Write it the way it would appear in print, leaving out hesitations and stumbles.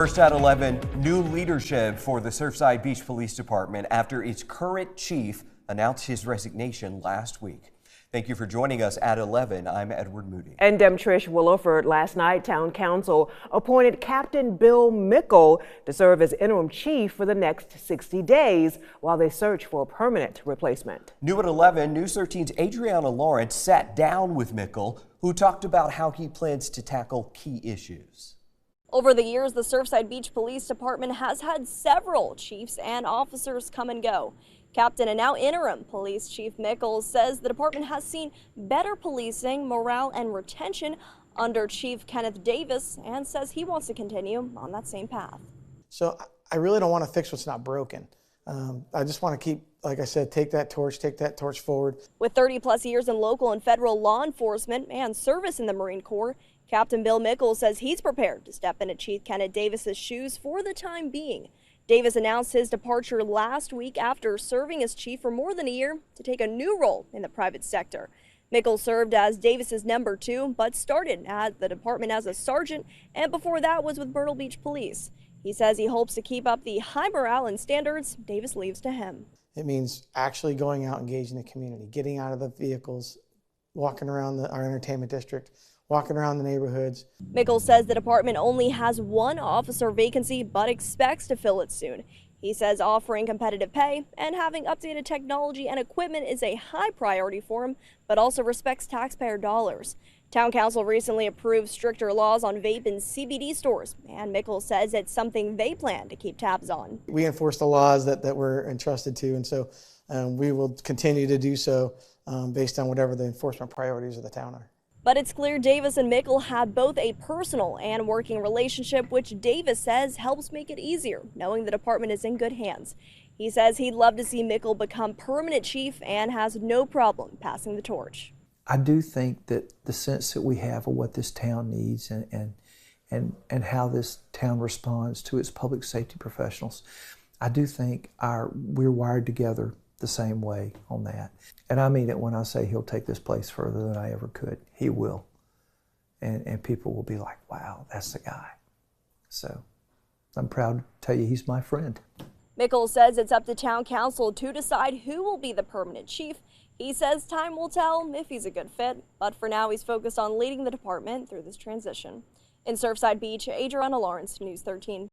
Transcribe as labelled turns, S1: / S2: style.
S1: First at 11, new leadership for the Surfside Beach Police Department after its current chief announced his resignation last week. Thank you for joining us at 11. I'm Edward Moody.
S2: And Trish Williford. Last night, Town Council appointed Captain Bill Mickle to serve as interim chief for the next 60 days while they search for a permanent replacement.
S1: New at 11, News 13's Adriana Lawrence sat down with Mickle, who talked about how he plans to tackle key issues.
S3: Over the years, the Surfside Beach Police Department has had several chiefs and officers come and go. Captain and now interim Police Chief Mickle says the department has seen better policing, morale, and retention under Chief Kenneth Davis, and says he wants to continue on that same path.
S4: So I really don't want to fix what's not broken. I just want to keep, like I said, take that torch forward. With
S3: 30-plus years in local and federal law enforcement and service in the Marine Corps, Captain Bill Mickle says he's prepared to step into Chief Kenneth Davis's shoes for the time being. Davis announced his departure last week after serving as chief for more than a year to take a new role in the private sector. Mickle served as Davis's number 2, but started at the department as a sergeant, and before that was with Myrtle Beach Police. He says he hopes to keep up the high morale and standards Davis leaves to him.
S4: It means actually going out, engaging the community, getting out of the vehicles, walking around our entertainment district, walking around the neighborhoods.
S3: Mickle says the department only has one officer vacancy, but expects to fill it soon. He says offering competitive pay and having updated technology and equipment is a high priority for him, but also respects taxpayer dollars. Town Council recently approved stricter laws on vape and CBD stores, and Mickle says it's something they plan to keep tabs on.
S4: We enforce the laws that we're entrusted to, and so we will continue to do so based on whatever the enforcement priorities of the town are.
S3: But it's clear Davis and Mickle have both a personal and working relationship, which Davis says helps make it easier, knowing the department is in good hands. He says he'd love to see Mickle become permanent chief and has no problem passing the torch.
S5: I do think that the sense that we have of what this town needs and how this town responds to its public safety professionals, I do think we're wired together the same way on that. And I mean it when I say he'll take this place further than I ever could. He will. And people will be like, wow, that's the guy. So I'm proud to tell you he's my friend.
S3: Mickle says it's up to Town Council to decide who will be the permanent chief. He says time will tell if he's a good fit, but for now he's focused on leading the department through this transition. In Surfside Beach, Adriana Lawrence, News 13.